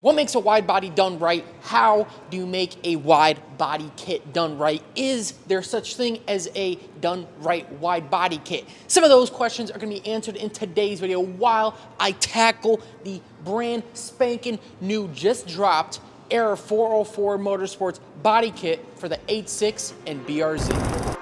What makes a wide body done right? How do you make a wide body kit done right? Is there such thing as a done right wide body kit? Some of those questions are going to be answered in today's video while I tackle the brand spanking new, just dropped HiRev 404 Motorsports body kit for the 8.6 and BRZ.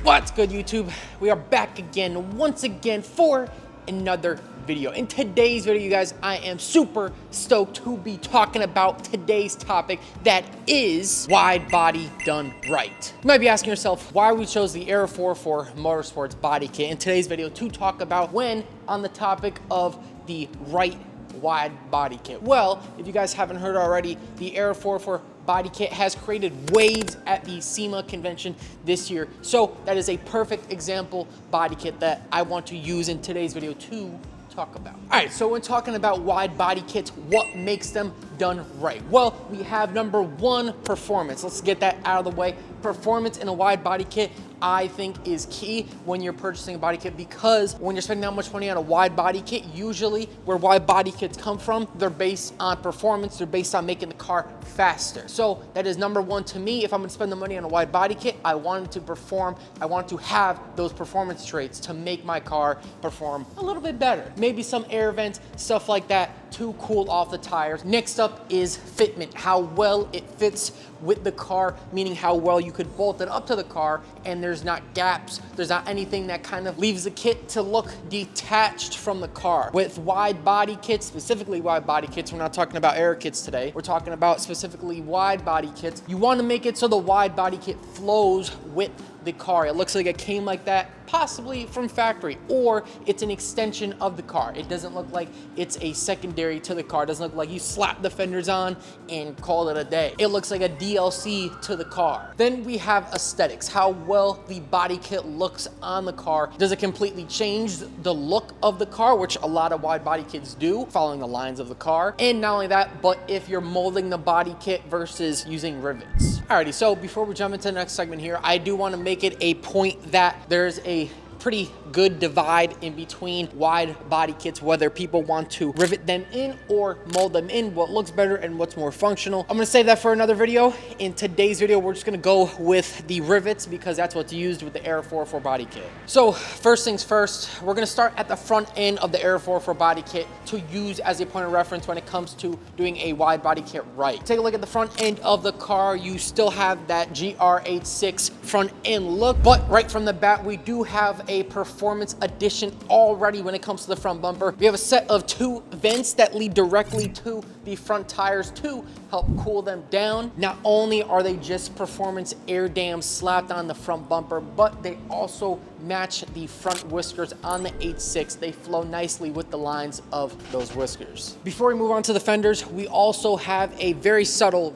What's good, YouTube? We are back again, once again, for another video. In today's video, you guys, I am super stoked to be talking about today's topic, that is wide body done right. You might be asking yourself why we chose the HiRev 404 Motorsports body kit in today's video to talk about when on the topic of the right wide body kit. Well, if you guys haven't heard already, the HiRev 404 body kit has created waves at the SEMA convention this year. So that is a perfect example body kit that I want to use in today's video to talk about. All right, so when talking about wide body kits, what makes them done right? Well, we have number one, performance. Let's get that out of the way. Performance in a wide body kit, I think, is key when you're purchasing a body kit, because when you're spending that much money on a wide body kit, usually where wide body kits come from, they're based on performance, they're based on making the car faster. So that is number one to me. If I'm gonna spend the money on a wide body kit, I want it to perform, I want to have those performance traits to make my car perform a little bit better. Maybe some air vents, stuff like that, to cool off the tires. Next up is fitment, how well it fits with the car, meaning how well you could bolt it up to the car and there's not gaps, there's not anything that kind of leaves the kit to look detached from the car. With wide body kits, specifically wide body kits, we're not talking about air kits today, we're talking about specifically wide body kits. You want to make it so the wide body kit flows with the car. It looks like it came like that, possibly from factory, or it's an extension of the car. It doesn't look like it's a secondary to the car. It doesn't look like you slap the fenders on and call it a day. It looks like a DLC to the car. Then we have aesthetics, how well the body kit looks on the car. Does it completely change the look of the car, which a lot of wide body kits do, following the lines of the car. And not only that, but if you're molding the body kit versus using rivets. Alrighty, so before we jump into the next segment here, I do want to make it a point that there's a pretty good divide in between wide body kits, whether people want to rivet them in or mold them in, what looks better and what's more functional. I'm gonna save that for another video. In today's video, we're just gonna go with the rivets because that's what's used with the HiRev 404 body kit. So first things first, we're gonna start at the front end of the HiRev 404 body kit to use as a point of reference when it comes to doing a wide body kit right. Take a look at the front end of the car. You still have that GR86 front end look, but right from the bat, we do have a performance addition already when it comes to the front bumper. We have a set of two vents that lead directly to the front tires to help cool them down. Not only are they just performance air dams slapped on the front bumper, but they also match the front whiskers on the 8.6. They flow nicely with the lines of those whiskers. Before we move on to the fenders, we also have a very subtle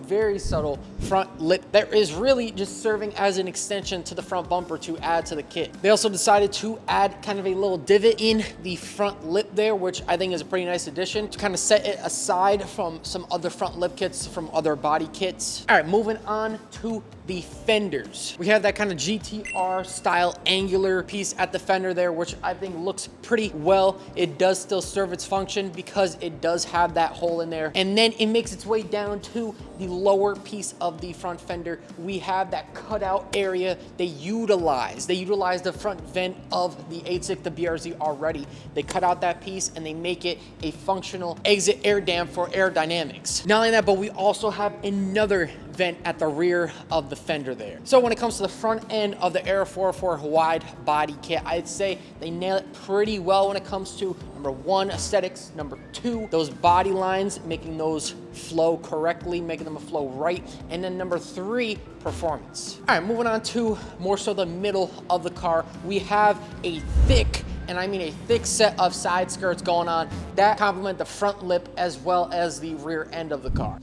front lip that is really just serving as an extension to the front bumper to add to the kit. They also decided to add kind of a little divot in the front lip there, which I think is a pretty nice addition to kind of set it aside from some other front lip kits from other body kits. All right, moving on to the fenders. We have that kind of GTR style angular piece at the fender there, which I think looks pretty well. It does still serve its function because it does have that hole in there. And then it makes its way down to the lower piece of the front fender. We have that cutout area they utilize. They utilize the front vent of the 8.6, the BRZ already. They cut out that piece and they make it a functional exit air dam for aerodynamics. Not only that, but we also have another vent at the rear of the fender there. So when it comes to the front end of the HiRev 404 wide body kit, I'd say they nail it pretty well when it comes to number one, aesthetics, number two, those body lines, making those flow correctly, making them flow right, and then number three, performance. All right, moving on to more so the middle of the car, we have a thick, and I mean a thick set of side skirts going on that complement the front lip as well as the rear end of the car.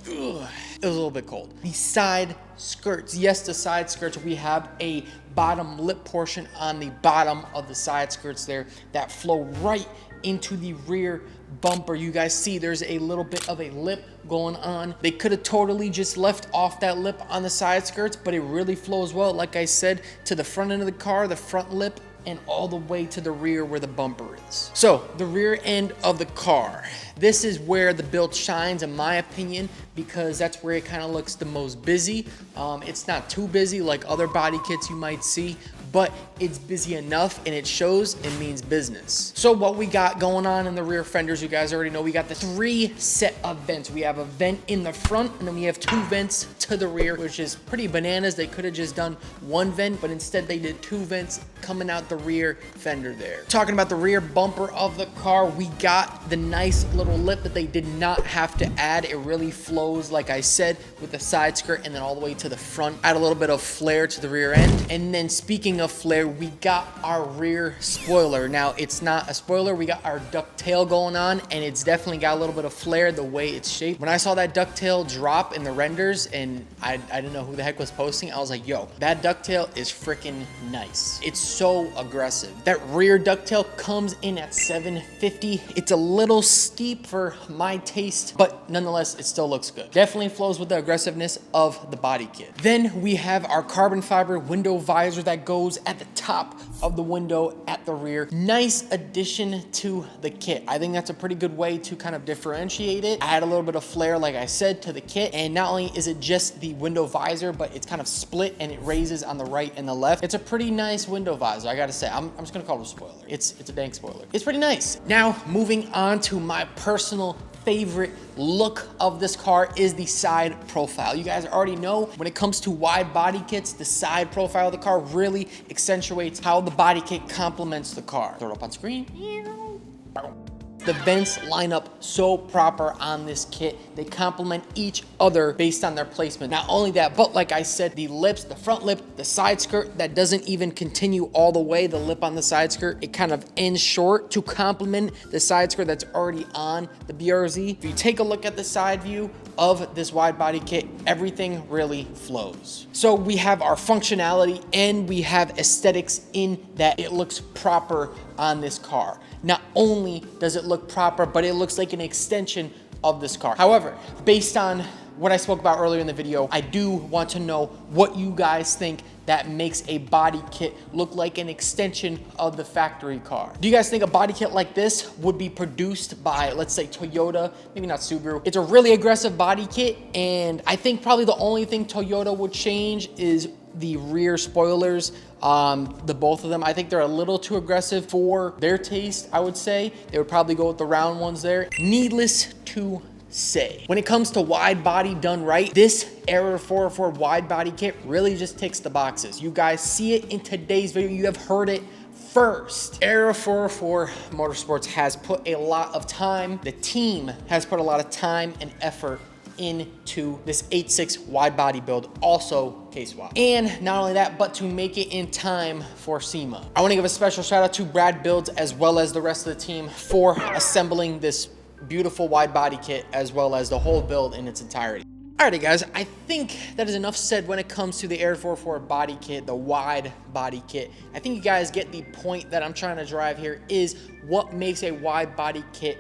Ugh. it was a little bit cold. The side skirts, yes, the side skirts, we have a bottom lip portion on the bottom of the side skirts there that flow right into the rear bumper. You guys see there's a little bit of a lip going on. They could have totally just left off that lip on the side skirts, but it really flows well, like I said, to the front end of the car, the front lip, and all the way to the rear where the bumper is. So the rear end of the car, this is where the build shines in my opinion, because that's where it kind of looks the most busy. It's not too busy like other body kits you might see, but it's busy enough and it shows, it means business. So what we got going on in the rear fenders, you guys already know we got the 3 set of vents. We have a vent in the front and then we have 2 vents to the rear, which is pretty bananas. They could have just done 1 vent, but instead they did 2 vents coming out the rear fender there. Talking about the rear bumper of the car, we got the nice little lip that they did not have to add. It really flows, like I said, with the side skirt and then all the way to the front. Add a little bit of flare to the rear end. And then speaking of flare, we got our rear spoiler. Now it's not a spoiler, we got our ducktail going on, and it's definitely got a little bit of flare the way it's shaped. When I saw that ducktail drop in the renders and I didn't know who the heck was posting, I was like, yo, that ducktail is freaking nice. It's so aggressive. That rear ducktail comes in at $750. It's a little steep for my taste, but nonetheless, it still looks good. Definitely flows with the aggressiveness of the body kit. Then we have our carbon fiber window visor that goes at the top of the window at the rear. Nice addition to the kit. I think that's a pretty good way to kind of differentiate it. Add a little bit of flare, like I said, to the kit. And not only is it just the window visor, but it's kind of split and it raises on the right and the left. It's a pretty nice window visor, I gotta say. I'm just gonna call it a spoiler. It's a dang spoiler. It's pretty nice. Now, moving on to my personal favorite look of this car is the side profile. You guys already know when it comes to wide body kits, the side profile of the car really accentuates how the body kit complements the car. Throw it up on screen. The vents line up so proper on this kit. They complement each other based on their placement. Not only that, but like I said, the lips, the front lip, the side skirt, that doesn't even continue all the way, the lip on the side skirt, it kind of ends short to complement the side skirt that's already on the BRZ. If you take a look at the side view of this wide body kit, everything really flows. So we have our functionality and we have aesthetics in that it looks proper on this car. Not only does it look proper, but it looks like an extension of this car. However, based on what I spoke about earlier in the video, I do want to know what you guys think that makes a body kit look like an extension of the factory car. Do you guys think a body kit like this would be produced by, let's say, Toyota, maybe not Subaru? It's a really aggressive body kit, and I think probably the only thing Toyota would change is the rear spoilers, the both of them. I think they're a little too aggressive for their taste, I would say. They would probably go with the round ones there. Needless to say, when it comes to wide body done right, this HiRev 404 wide body kit really just ticks the boxes. You guys see it in today's video. You have heard it first. HiRev 404 Motorsports has put a lot of time. The team has put a lot of time and effort into this 8.6 wide body build, also case swap. And not only that, but to make it in time for SEMA. I want to give a special shout out to Brad Builds as well as the rest of the team for assembling this beautiful wide body kit as well as the whole build in its entirety. Alrighty guys, I think that is enough said when it comes to the HiRev 404 body kit, the wide body kit. I think you guys get the point that I'm trying to drive here is what makes a wide body kit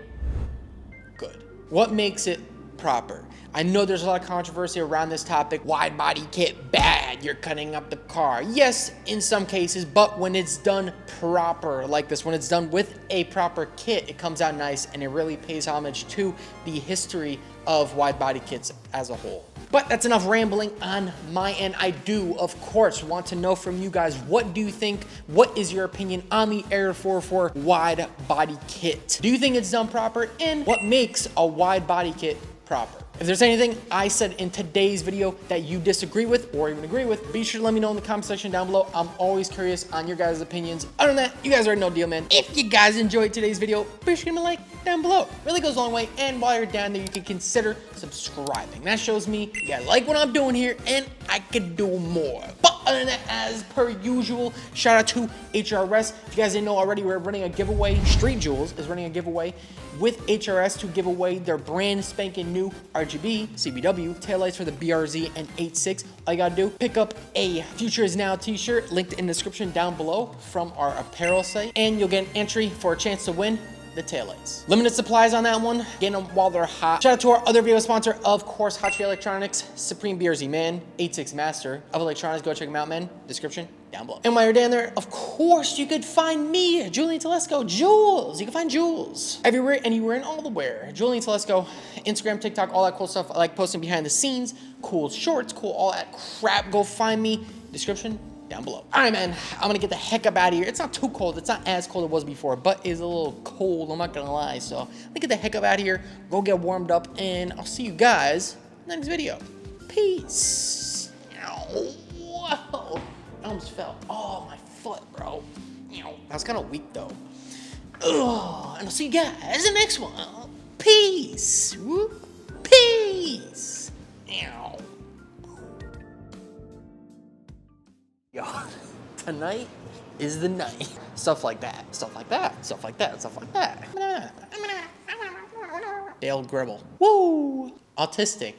good. What makes it proper? I know there's a lot of controversy around this topic. Wide body kit bad, you're cutting up the car. Yes, in some cases, but when it's done proper like this, when it's done with a proper kit, it comes out nice and it really pays homage to the history of wide body kits as a whole. But that's enough rambling on my end. I do, of course, want to know from you guys, what do you think? What is your opinion on the HiRev 404 wide body kit? Do you think it's done proper? And what makes a wide body kit proper? If there's anything I said in today's video that you disagree with or even agree with, be sure to let me know in the comment section down below. I'm always curious on your guys' opinions. Other than that, you guys already know the deal, man. If you guys enjoyed today's video, be sure to give me a like down below. It really goes a long way. And while you're down there, you can consider subscribing. That shows me you guys like what I'm doing here and I could do more. But other than that, as per usual, shout out to HRS. If you guys didn't know already, we're running a giveaway. Street Jewels is running a giveaway with HRS to give away their brand spanking new RGB CBW taillights for the BRZ and 8.6. All you gotta do, pick up a Future is Now t-shirt linked in the description down below from our apparel site, and you'll get an entry for a chance to win the taillights. Limited supplies on that one, getting them while they're hot. Shout out to our other video sponsor, of course, Hot Electronics, Supreme BRZ Man, 8.6 Master of Electronics. Go check them out, man. Description down below. And while you're down there, of course, you could find me, Julian Telesco, Jules. You can find Jules everywhere, anywhere, and all the where. Julian Telesco, Instagram, TikTok, all that cool stuff. I like posting behind the scenes, cool shorts, cool all that crap. Go find me. Description down below. All right, man, I'm gonna get the heck up out of here. It's not too cold. It's not as cold as it was before, but it's a little cold, I'm not gonna lie. So I'm gonna get the heck up out of here, go get warmed up, and I'll see you guys in the next video. Peace. Whoa, I almost fell. Oh, my foot, bro. That was kind of weak, though. And I'll see you guys in the next one. Peace. Peace. Yo, tonight is the night. Stuff like that, stuff like that, stuff like that, stuff like that. Dale Gribble. Woo! Autistic.